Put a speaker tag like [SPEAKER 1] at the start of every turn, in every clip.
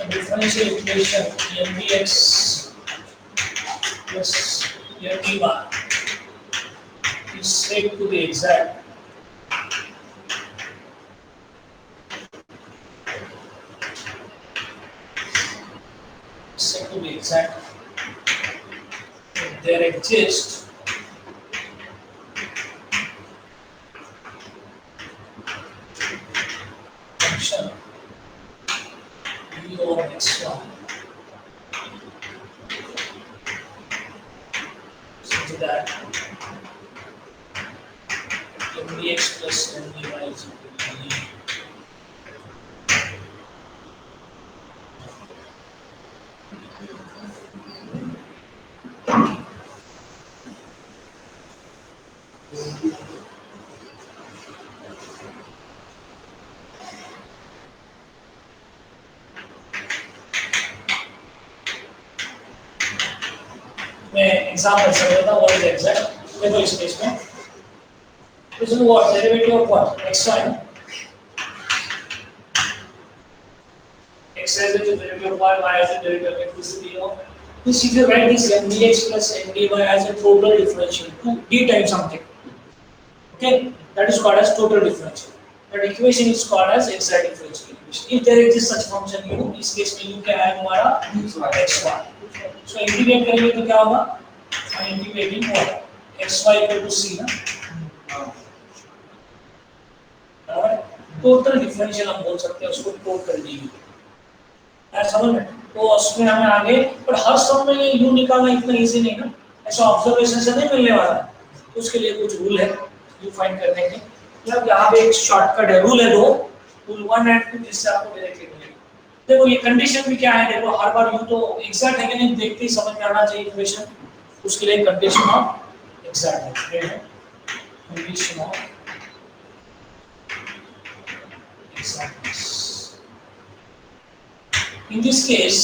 [SPEAKER 1] differential equation mdx plus mdy is said to be exact if there exists function u of x1 such that mdx plus mdy is equal to u. मैं example से बताता हूं what is exact देखो इस case में this is what derivative of what x1 x has a derivative of y has a derivative of x. This is the this if you write this mdx plus mdy as a total differential d times something, okay, that is called as total differential. That equation is called as exact differential equation. If there exists such function u, इस case में u क्या है हमारा x1. So integrate करेंगे तो क्या होगा? Integrating what? xy equal to c ना. टोटल डिफरेंशियल हम बोल सकते हैं उसको टोटल डी. समझ में? तो उसमें हमें आगे पर हर सम में ये u निकालना इतना इजी नहीं ना. ऐसा ऑब्जर्वेशन से नहीं मिलने वाला. तो उसके लिए कुछ रूल है u फाइंड करने के. मतलब यहाँ पे एक शॉर्टकट है. रूल है दो. रूल 1 एंड 2 जिससे आपको डायरेक्टली मिलेगा. देखो ये कंडीशन भी क्या है. देखो हर बार u तो एग्जैक्ट है कि नहीं देखते ही समझ में आना चाहिए इक्वेशन. उसके लिए कंडीशन ऑफ एग्जैक्ट है. Condition of exactness. In this case,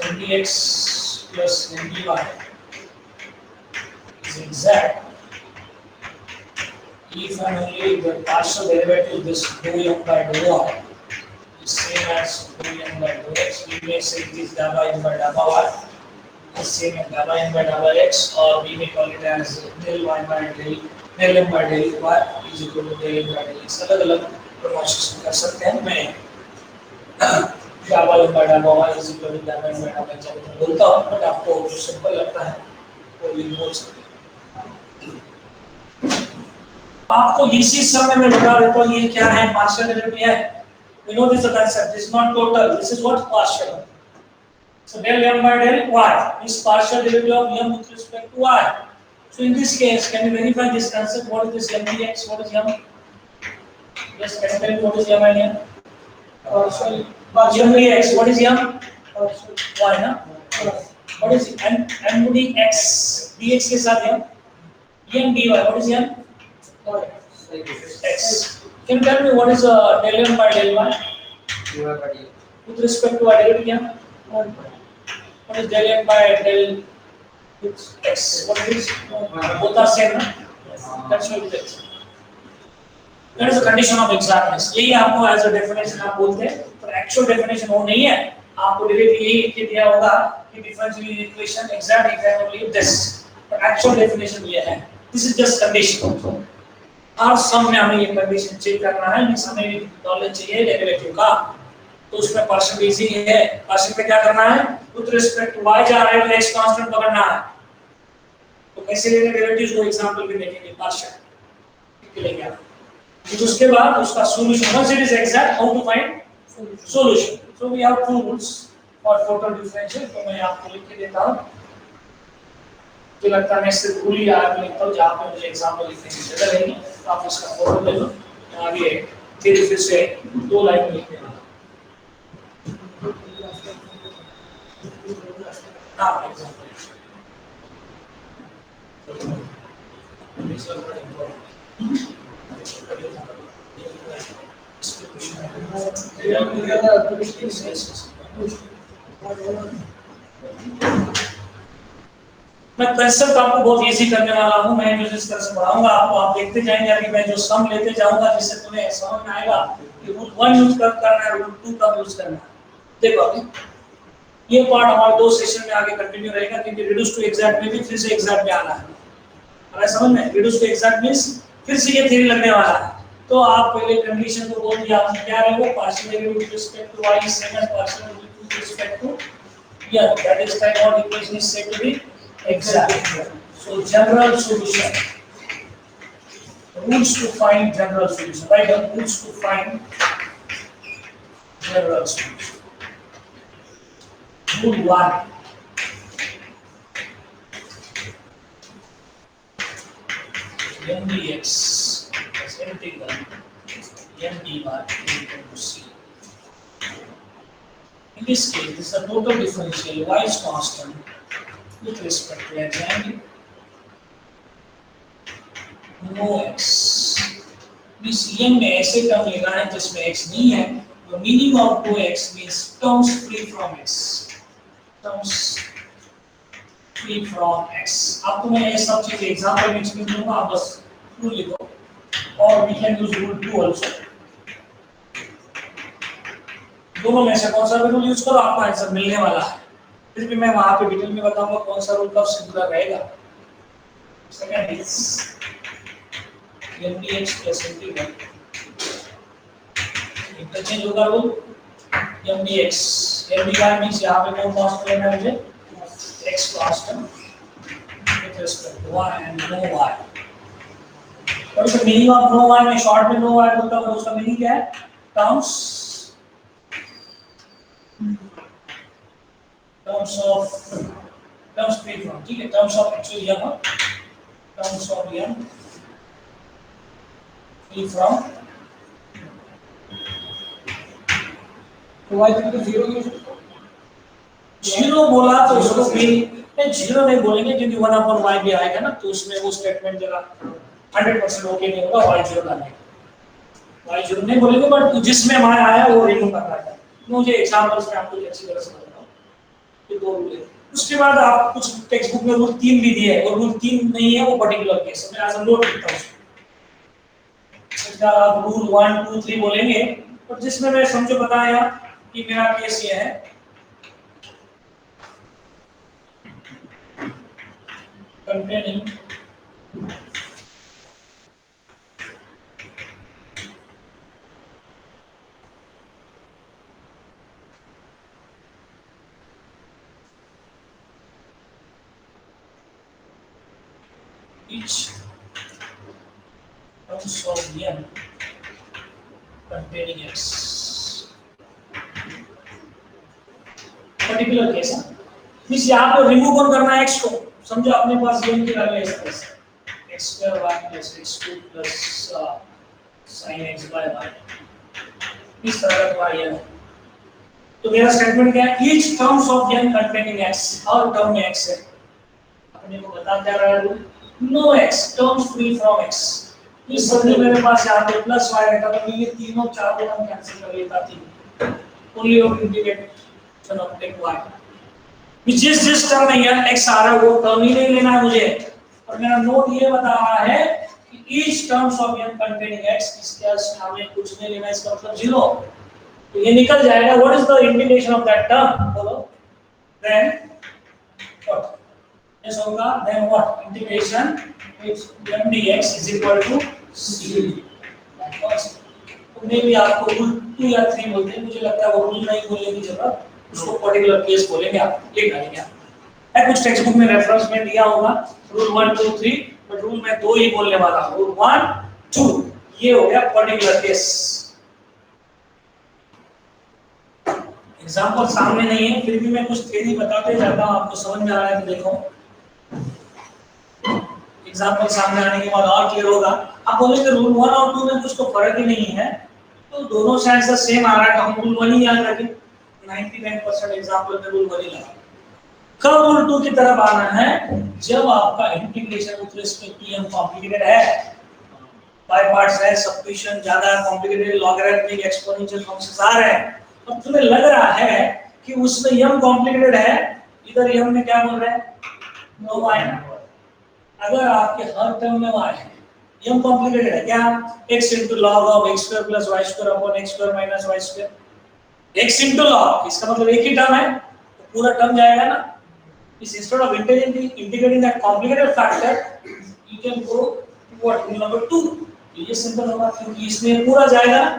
[SPEAKER 1] mdx plus mdy is exact if and only if the partial derivative of this dou m by dou y is same as dou m by dou x. We may say it is gamma m by gamma y is same as gamma m by gamma x, or we may call it as del y by del m by del y is equal to del m by del x. अलग-अलग pronunciation कर सकते हैं. मैं gamma m by gamma y is equal to gamma m by gamma x बोलता हूँ, but आपको जो simple लगता है वो भी बोल सकते हैं. आपको इसी समय में बता देता हूँ ये क्या है. पार्शियल डेरिवेटिव है. We know this is a concept. This is not total. This is what partial. So del m by del y is partial derivative of m with respect to y. So in this case, can you verify this concept? What is this m dx? What is m? Yes, can you tell me what is m and n? Partial m dx. What is m? Partial y, na? What is m dx? dx के साथ m. m dy. What is m? X. Can you tell me what is del m by del y? dy by dx. With respect to y, derivative क्या? What is del m by del x? What is both are same ना? That's what it is. That is the condition of exactness. यही आपको as a definition आप बोलते हैं, पर actual definition वो नहीं है. आपको डायरेक्टली यही लिख दिया होगा कि differential equation exact if and only if this. पर actual definition ये है. This is just condition. हर सम में हमें ये कंडीशन चेक करना है. इस हमें नॉलेज चाहिए डेरिवेटिव का. तो उसमें पार्शियल इजी है. पार्शियल पे क्या करना है? विद रिस्पेक्ट टू y जा रहा है तो x कांस्टेंट पकड़ना है. तो कैसे लेंगे डेरिवेटिव्स को एग्जांपल भी देखेंगे. पार्शियल ठीक लेंगे आप. फिर उसके बाद उसका solution. Once it is exact, how to find solution. So we have two rules for total differential. तो मैं आपको लिख के देता हूं. तो लगता है मैं सिर्फ रूल ही याद लिखता हूं. जहां पे मुझे एग्जांपल लिखने की जगह रहेगी तो आप इसका फोटो ले लो. आगे फिर से दो लाइन लिख देना. हां एग्जांपल मैं कंसेप्ट आपको बहुत इजी करने वाला हूं। मैं जो जिस तरह से पढ़ाऊंगा आपको, आप देखते जाएंगे। अभी मैं जो सम लेते जाऊंगा जिससे तुम्हें समझ में आएगा कि रूट 1 यूज कब करना है, रूट 2 कब यूज करना है। देखो अभी ये पार्ट हमारे 2 सेशन में आगे कंटिन्यू रहेगा, क्योंकि रिड्यूस टू एग्जैक्ट में भी फिर से एग्जैक्ट में आना है। अगर समझ में रिड्यूस टू एग्जैक्ट मींस फिर से ये थ्योरी लगने वाला है। तो आप पहले कंडीशन को बोल दिया, आपने क्या है वो partial derivative with respect to y same as partial derivative with respect to yeah, that is type of equation is said to be exact. So general solution, rules to find general solution. Right, rules to find general solution. Rule 1. MDX is integral m dy equal to c. In this case, this is the total differential y is constant with respect to x and no x. This m में ऐसे term लेना है जिसमें x नहीं है। The meaning of 2x means terms free from x. Terms free from x. आपको मैं ये सब चीजें एग्जांपल में एक्सप्लेन करूंगा, आप बस रूल लिखो। और we can use rule 2 also. दोनों में से कौन सा भी रूल यूज करो आपको आंसर मिलने वाला है। फिर भी मैं वहां पे डिटेल में बताऊंगा कौन सा रूल कब सिंगुलर रहेगा। Second is mdx plus integral interchange होगा रूल mdx mdy मींस यहां पे कौन कांस्टेंट लेना है मुझे x constant with respect to y and no y। और इसका मीनिंग ऑफ नो y में शॉर्ट में नो y बोलता हूं, उसका मीनिंग क्या है? terms free from, ठीक है, terms of actually यहाँ terms of m free from
[SPEAKER 2] तो y इक्वल टू 0 यूज करो।
[SPEAKER 1] 0 बोला तो उसको भी नहीं 0 नहीं बोलेंगे, क्योंकि 1 upon y भी आएगा ना, तो उसमें वो स्टेटमेंट जरा 100% ओके नहीं होगा y 0 लाने का। y 0 नहीं बोलेंगे, बट जिसमें y आया वो रिमूव करना है। मुझे एग्जांपल्स में आपको अच्छी तरह से बताऊं। ये दो रूल है। उसके बाद आप कुछ टेक्स्ट बुक में रूल 3 भी दिए है, और रूल 3 नहीं है वो पर्टिकुलर केस में आज हम नोट लिखता हूं। इसका आप रूल 1 2 3 बोलेंगे, और जिसमें मैं समझो बताया कि मेरा केस ये है containing each terms of m containing x particular case है। इस यहाँ पे रिमूव कौन करना है x को, समझो अपने पास m की वैल्यू इस तरह से x square y plus x2 plus sin x by y इस तरह का y है। तो मेरा स्टेटमेंट क्या है? each terms of m containing x, और टर्म में x है, अपने को बता क्या रहा है? no x, terms free from x। इस समझो मेरे पास यहाँ पे प्लस y रहता तो ये तीनों चारों हम कैंसिल कर लेता थी। only of integration of take y, जिस टर्म में यहाँ x आ रहा है वो टर्म ही नहीं लेना है मुझे। और मेरा नोट ये बता रहा है कि each terms of m containing x, इसके आगे हमें कुछ नहीं लेना, इसका मतलब 0। तो ये निकल जाएगा। what is the integration of that term? बोलो। then what? Yes होगा। then what? integration m dx is equal to c। तो मैं भी आपको रूल 2 या 3 बोलते हैं, मुझे लगता है वो रूल नहीं बोलने की जरूरत, उसको पर्टिकुलर केस बोलेंगे, आप लिख डालेंगे। है कुछ टेक्स्ट बुक में रेफरेंस में दिया होगा रूल 1 2 3, बट रूल मैं 2 ही बोलने वाला हूं। रूल 1 2 ये हो गया पर्टिकुलर केस। एग्जांपल सामने नहीं है, फिर भी मैं कुछ थ्योरी बताते जाता हूं, आपको समझ में आ रहा है तो देखो एग्जांपल सामने आने के बाद और क्लियर होगा। आप बोलेंगे रूल 1 और 2 में कुछ तो फर्क ही नहीं है, तो दोनों साइड से सेम आ रहा है तो हम रूल 1 ही याद रखें। 99% एग्जांपल में रूल 1 ही लगा। कब रूल 2 की तरफ आना है? जब आपका integration with respect to m complicated है, बाय पार्ट्स है, सब्स्टिट्यूशन ज्यादा कॉम्प्लिकेटेड, लॉगरिथमिक एक्सपोनेंशियल फंक्शंस आ रहे हैं, तो तुम्हें लग रहा है कि उसमें m कॉम्प्लिकेटेड है, इधर m में क्या बोल रहे हैं नो y ना। अगर आपके हर टर्म में y है, यम कॉम्प्लिकेटेड है क्या? x into log of x square plus y square upon x square minus y square, x into log, इसका मतलब एक ही टर्म है तो पूरा टर्म जाएगा ना। इस instead of integrating that complicated factor you can go to what, rule number 2, ये सिंपल होगा क्योंकि इसमें पूरा जाएगा ना।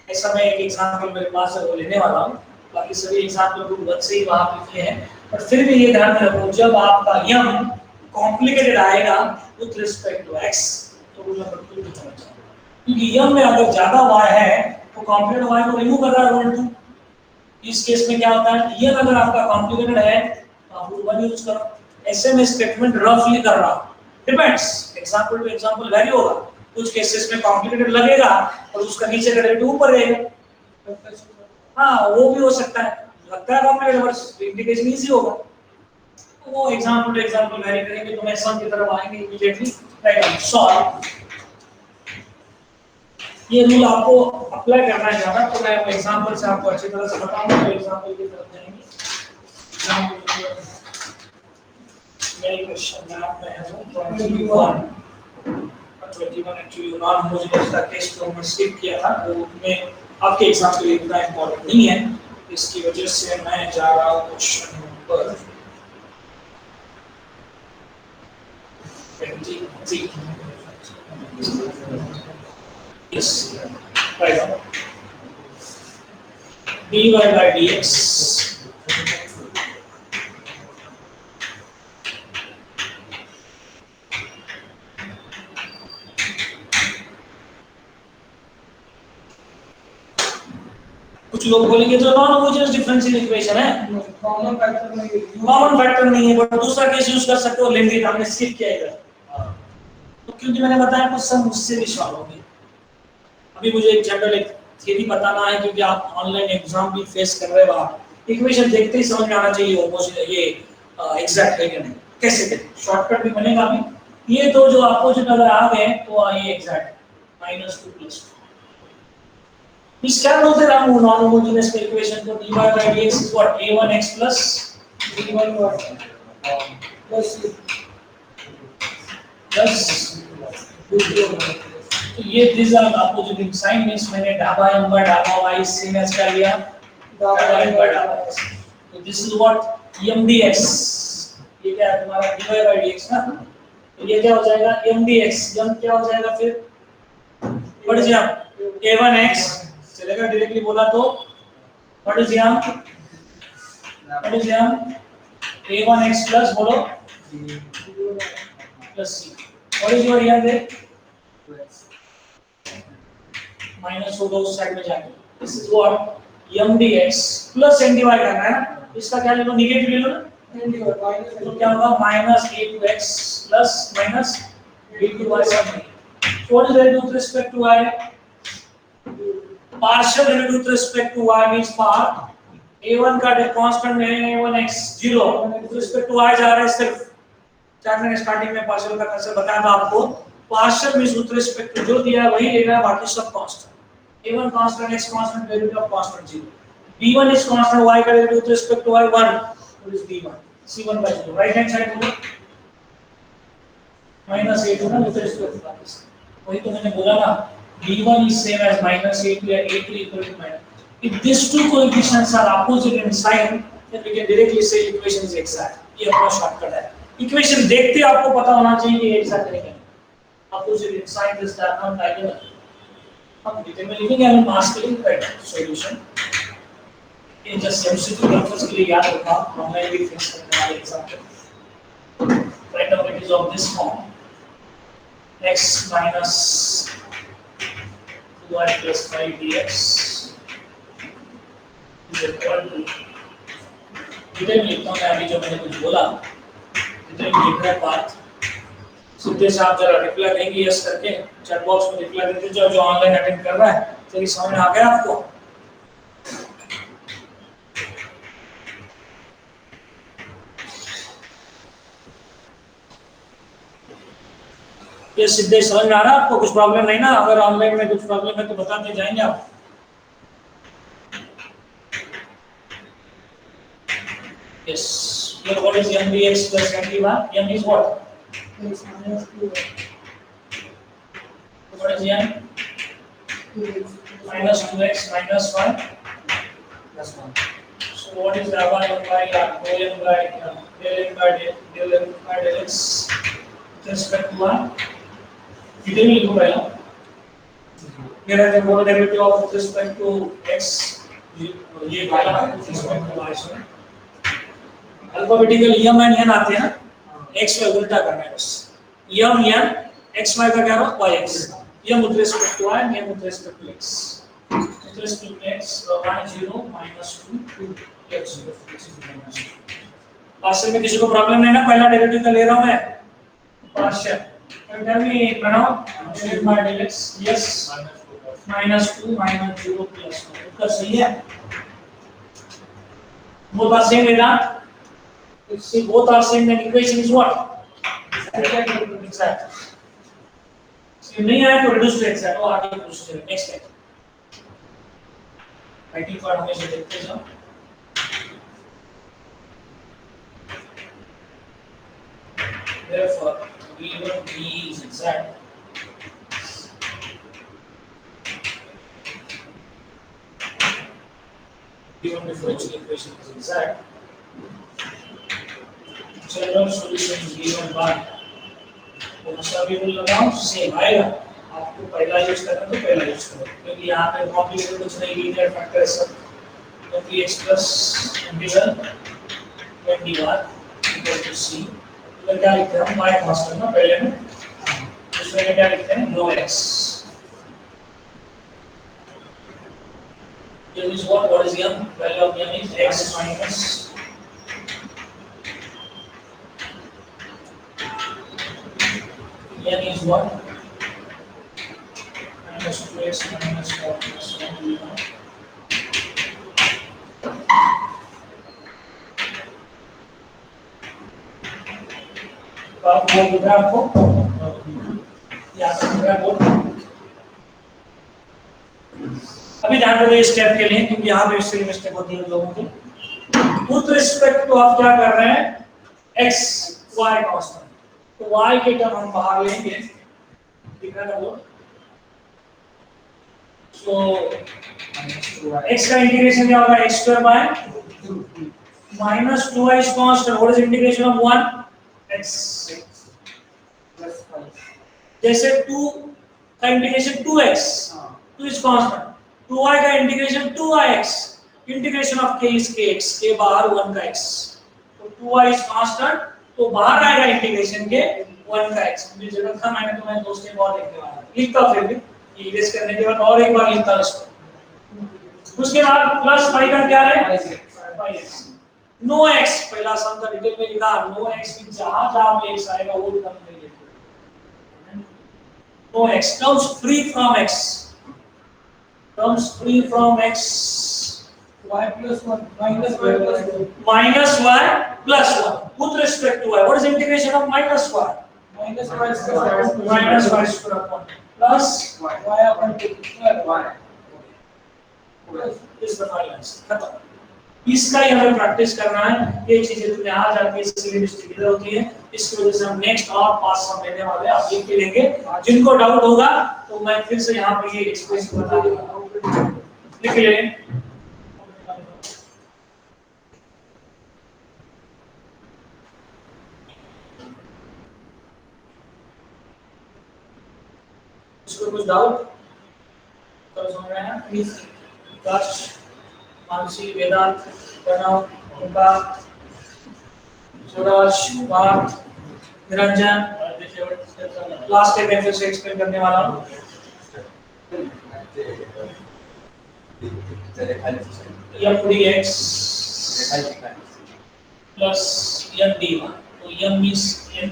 [SPEAKER 1] ऐसा मैं एक एग्जांपल मेरे पास है वो लेने वाला हूँ, बाकी सभी एग्जांपल को बहुत सही वहां पे किए हैं, पर फिर भी ये ध्यान में रखो जब आपका यम कॉम्प्लिकेटेड आएगा विद रिस्पेक्ट टू x तो रूल नंबर 2 की तरफ जाओ, क्योंकि यम में अगर ज्यादा y है तो कॉम्प्लिकेटेड y को रिमूव कर रहा है रूल 2। इस केस में क्या होता है, यम अगर आपका कॉम्प्लिकेटेड है तो आप रूल 1 यूज करो। ऐसे में स्टेटमेंट रफली कर रहा हूं, depends, example to example vary होगा। कुछ केसेस में कॉम्प्लिकेटेड लगेगा और उसका नीचे का डेरिवेटिव ऊपर रहेगा। हाँ वो भी हो सकता है, लगता है कॉम्प्लिकेटेड बट इंटीग्रेशन इजी होगा। तो वो एग्जांपल टू एग्जांपल वैरी करेंगे, तो मैं सम की तरफ आएंगे इमीडिएटली। Right, solve. ये रूल आपको अप्लाई करना है ज्यादा, तो मैं एग्जांपल से आपको अच्छी तरह से बताऊंगा, तो एग्जांपल की तरफ जाएंगे। एग्जांपल मेरी क्वेश्चन मैप में है 21 एक्चुअली नॉन होमोजेनियस का टेस्ट तो मैं स्किप किया था, वो में आपके एग्जाम के लिए इतना इंपॉर्टेंट नहीं है, इसकी वजह से मैं जा रहा हूं question number 23। Yes, right. dy by dx कुछ लोग बोलेंगे तो नॉन होमोजेनियस डिफरेंशियल इक्वेशन है,
[SPEAKER 2] कॉमन फैक्टर नहीं है।
[SPEAKER 1] कॉमन फैक्टर नहीं है, बट दूसरा केस यूज कर सकते हो, लेंगे हमने स्किप किया इधर। तो क्योंकि मैंने बताया कुछ सब मुझसे भी सॉल्व होंगे। अभी मुझे एक जनरल एक थ्योरी बताना है, क्योंकि आप ऑनलाइन एग्जाम भी फेस कर रहे हो, आप इक्वेशन देखते ही समझ में आना चाहिए होमोजेनियस ये एग्जैक्ट है कि नहीं, कैसे करें, शॉर्टकट भी बनेगा। अभी ये दो जो अपोजिट अगर आ गए तो ये एग्जैक्ट -2 + 2 इस क्या बोलते हैं हम नॉन होमोजेनियस के इक्वेशन को, dy by dx is what, a1x plus
[SPEAKER 2] b1 plus
[SPEAKER 1] तो ये this are oppositing sign, means मैंने डाबा m by डाबा y सेम एज कर लिया डाबा m by डाबा x, तो this is what m dx, ये क्या है तुम्हारा dy by dx ना, तो ये क्या हो जाएगा m dx, m क्या हो जाएगा फिर बढ़ जाए a1x चलेगा, डायरेक्टली बोला तो व्हाट इज यम a1x प्लस बोलो plus c, what is your यम देयर माइनस होगा उस साइड में जाके, this is what m dx plus n dy करना है ना, इसका क्या ले लो, नेगेटिव ले लो ना,
[SPEAKER 2] n dy माइनस,
[SPEAKER 1] तो क्या होगा -a2x प्लस माइनस b2y सब। What is that with respect to y, partial derivative with respect to y means part a1 का कांस्टेंट है a1x 0 with respect to y जा रहा है सिर्फ, चाहे मैंने स्टार्टिंग में पार्शियल का कंसेप्ट बताया था आपको, partial means with respect to जो दिया है वही लेना है, बाकी सब constant, a1 constant x constant derivative of constant 0, b1 is constant y का derivative with respect to y 1, what is b1 c1 by 0, right hand side बोलो -a2 ना with respect to y, वही तो मैंने बोला ना b1 is same as -a2 and a3 equal to minus. If these two coefficients are opposite in sign, then we can directly say equation is exact. ये अपना shortcut है। Equation देखते आपको पता होना चाहिए कि एग्जैक्ट है क्या। Opposite in sign is that not diagonal. हम डिटेल में लिखेंगे, हम मास के लिए राइट सॉल्यूशन। ये जस्ट MCQ पर्पस के लिए याद रखना, ऑनलाइन भी फिक्स करने वाले example. Right now it is of this form x minus 2y plus 5 dx is equal to, detail लिखता हूँ मैं अभी जो मैंने कुछ बोला, डिटेल लिख रहा है बात, सीधे से आप जरा रिप्लाई देंगे यस करके, चैट बॉक्स में रिप्लाई देते जो ऑनलाइन अटेंड कर रहा है, चलिए समझ में आ गया आपको। ये सीधे समझ में आ रहा है आपको, कुछ प्रॉब्लम नहीं ना, अगर ऑनलाइन में कुछ प्रॉब्लम है तो बताते जाएंगे आप। Yes. Here what is m dx plus m dy? M is what?
[SPEAKER 2] X minus 2x.
[SPEAKER 1] What is m?
[SPEAKER 2] 2x.
[SPEAKER 1] Minus 2x minus 1
[SPEAKER 2] Plus 1.
[SPEAKER 1] So what is the 1 by del m by del x with respect to 1? Detail लिखो पहला. मेरा जो बोल derivative of with respect to x ये पहला with respect to y से alphabetical m and n आते हैं ना. x में उल्टा करना है बस. m n x y का क्या होगा y x. m with respect to y and m with respect to x. With respect to x 1 0 minus 2 x 0 minus 2. Partial में किसी को प्रॉब्लम नहीं ना. पहला डेरिवेटिव का ले रहा हूं मैं partial. Tell me Pranav, del by del x, yes, minus 2 minus 0 plus 1. उत्तर सही है. Both are same Vedant. See, both are same. Then equation is what? Exact. See, नहीं आया तो reduce to exact. वो आगे reduce करें. Next step. Writing part हमेशा देखते जाओ. Therefore, V1 B is exact. V1 differential equation is exact. General solution is V1 bar. तो सभी को लगाओ सेम आएगा. आपको पहला यूज करना तो पहला यूज करो क्योंकि यहाँ पे कॉम्प्लिकेटेड कुछ नहीं. लीनियर फैक्टर है सब. तो px plus integral n dy equal to c. तो क्या लिखते हैं हम y कांस्टेंट ना पहले में. दूसरे में क्या लिखते हैं no x. Here is what is m? Value of m is x minus n is what? Minus 2x minus 4 plus 1 dy. तो आप बोल दिया आपको यहाँ से मेरा बोल. अभी ध्यान रखिए स्टेप के लिए क्योंकि यहाँ पे इससे मिस्टेक होती है लोगों की. विद रिस्पेक्ट टू आप क्या कर रहे हैं x y कांस्टेंट. तो y के टर्म हम बाहर लेंगे. दिख रहा है वो. सो x का इंटीग्रेशन क्या होगा x square by minus 2y is constant. What is integration of 1 x
[SPEAKER 2] Plus 5.
[SPEAKER 1] जैसे 2 का integration 2x 2 is constant. 2y का integration 2yx. Integration of k is kx. k बाहर 1 का x. तो 2y is constant. तो बाहर आएगा इंटीग्रेशन के 1 का x. मुझे जरूरत था मैंने तो मैं दो स्टेप और लिख दिया. लिखता फिर भी इरेज करने के बाद और एक बार लिखता इसको. उसके बाद प्लस 5 का क्या है 5x. नो x पहला सम का डिटेल में लिखा. नो x में जहां पे x आएगा वो टर्म में लिखो. No x comes free from x. Comes free from x.
[SPEAKER 2] Y plus 1 minus y plus 2.
[SPEAKER 1] Minus y plus 1 with respect to y. What is integration of minus y?
[SPEAKER 2] Minus y square.
[SPEAKER 1] Minus y square upon plus
[SPEAKER 2] Y upon 2 square. Y.
[SPEAKER 1] is the final answer. खत्म. इसका ही हमें practice करना है. ये चीजें तुम्हें आ जाती है इसलिए मिस्टेक इधर होती है. इसकी वजह से हम नेक्स्ट और 5 सम लेने वाले हैं. आप लिख के लेंगे. जिनको डाउट होगा तो मैं फिर से यहाँ पे ये एक्सप्रेशन बता दूंगा. लिख ले. इसको कुछ डाउट तो समझ रहे हैं. प्लीज काश मानसी वेदांत प्रणव ओंकार सूरज पार्थ निरंजन लास्ट स्टेप में फिर से एक्सप्लेन करने वाला हूं. m dx plus m dy. तो m means m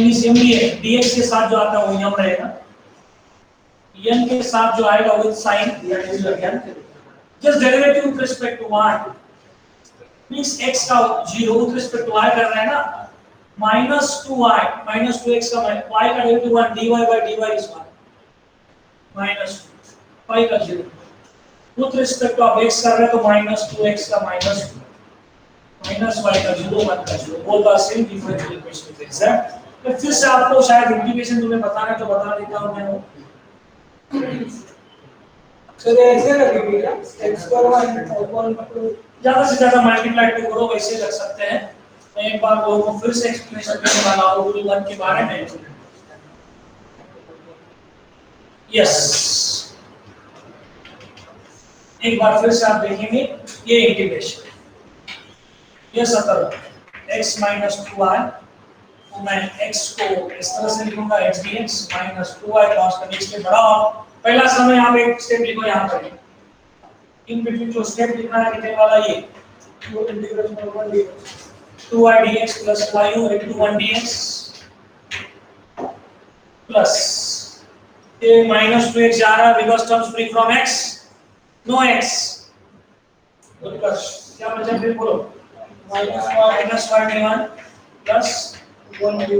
[SPEAKER 1] means m dx के साथ जो आता है वो m रहेगा. n के साथ जो आएगा with sign that is again just derivative with respect to y means x का 0 विद रिस्पेक्ट टू y कर रहे हैं ना. minus 2y minus 2x का y का derivative 1 dy by dy is 1 minus 2 y का 0 विद रिस्पेक्ट टू आप x कर रहे हैं तो minus 2x का minus 2 माइनस वाई का 0 1 का 0 बोल the same differential equation is exact. तो फिर से आपको शायद इंटीग्रेशन तुम्हें बताना तो बता देता हूं मैं वो।
[SPEAKER 2] सर ऐसे लगेगी क्या x पर 1
[SPEAKER 1] ज्यादा से ज्यादा मल्टीप्लाई टू करो वैसे लग सकते हैं। मैं एक बार लोगों को फिर से एक्सप्लेनेशन देने वाला हूं रूल 1 के बारे में। यस, एक बार फिर से आप देखेंगे ये इंटीग्रेशन, ये सतह x माइनस 2y, तो मैं x को इस तरह से लिखूंगा x dx minus 2y constant x के बढ़ाओ। पहला समय आप एक स्टेप लिखो यहाँ पर, इन बिटवीन जो स्टेप लिखना है लिखने वाला ये
[SPEAKER 2] वो integration 1 dx
[SPEAKER 1] 2y dx plus yu into 1 dx plus ये minus 2x जा रहा है because terms free from x, no x, तो plus क्या बचा फिर बोलो minus y d1 plus
[SPEAKER 2] 1 dy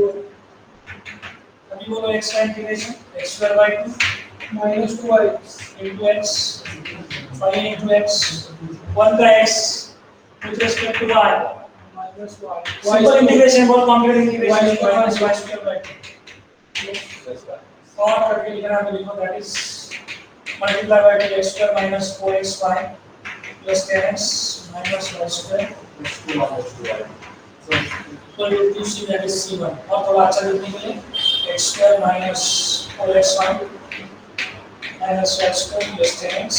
[SPEAKER 1] अभी बोलो x का integration x square by 2
[SPEAKER 2] minus 2y
[SPEAKER 1] into x 5 into x 1 का x with respect to y
[SPEAKER 2] minus y
[SPEAKER 1] simple integration बहुत complicated integration minus y square by 2 और करके लिखना है तो लिखो that is multiply by 2x square minus 4xy plus 10x minus y square so you to see that is c1 और थोड़ा अच्छा लिखने के लिए x square minus 4xy minus y square plus 10x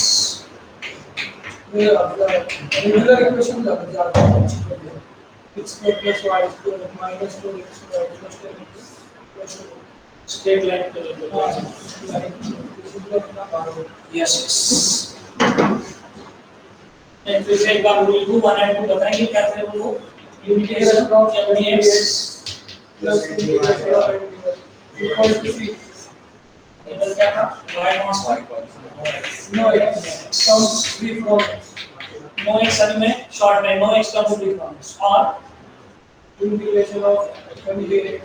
[SPEAKER 2] ये अपना रेगुलर इक्वेशन जाता है x square plus y square minus 4x square plus 10x
[SPEAKER 1] straight line पे yes and फिर से एक बार रूल को 1 and 2 बताएंगे क्या थे वो integration of dx
[SPEAKER 2] plus integration of equal to c
[SPEAKER 1] इधर क्या था y constant
[SPEAKER 2] no x comes free from
[SPEAKER 1] no x अभी में शॉर्ट में नो x का रूल लिखा हूं और
[SPEAKER 2] integration of 1 dx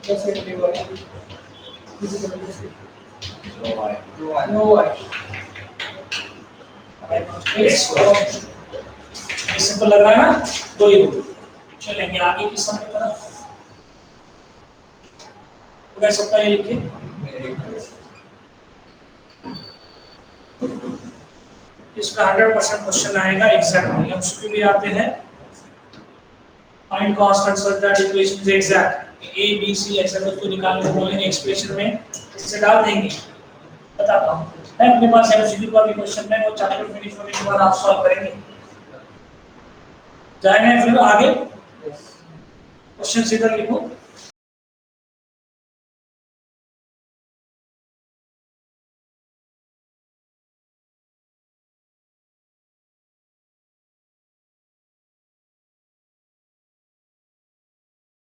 [SPEAKER 2] plus n dy is equal to c no y
[SPEAKER 1] ये सिंपल लग रहा है ना तो ये चलेंगे आगे की सम की तरफ तो कैसे सकता है ये लिखिए इसका 100% क्वेश्चन आएगा एग्जैक्टली एमसीक्यू भी आते हैं find cost and such that equation is exact A B C ऐसा कुछ तो निकालने को बोलेंगे एक्सप्रेशन में इसे डाल देंगे बताता हूं मैं अपने पास एमसीक्यू का भी क्वेश्चन है वो चैप्टर फिनिश होने के बाद आप सॉल्व करेंगे जाएंगे फिर आगे क्वेश्चन सीधा लिखो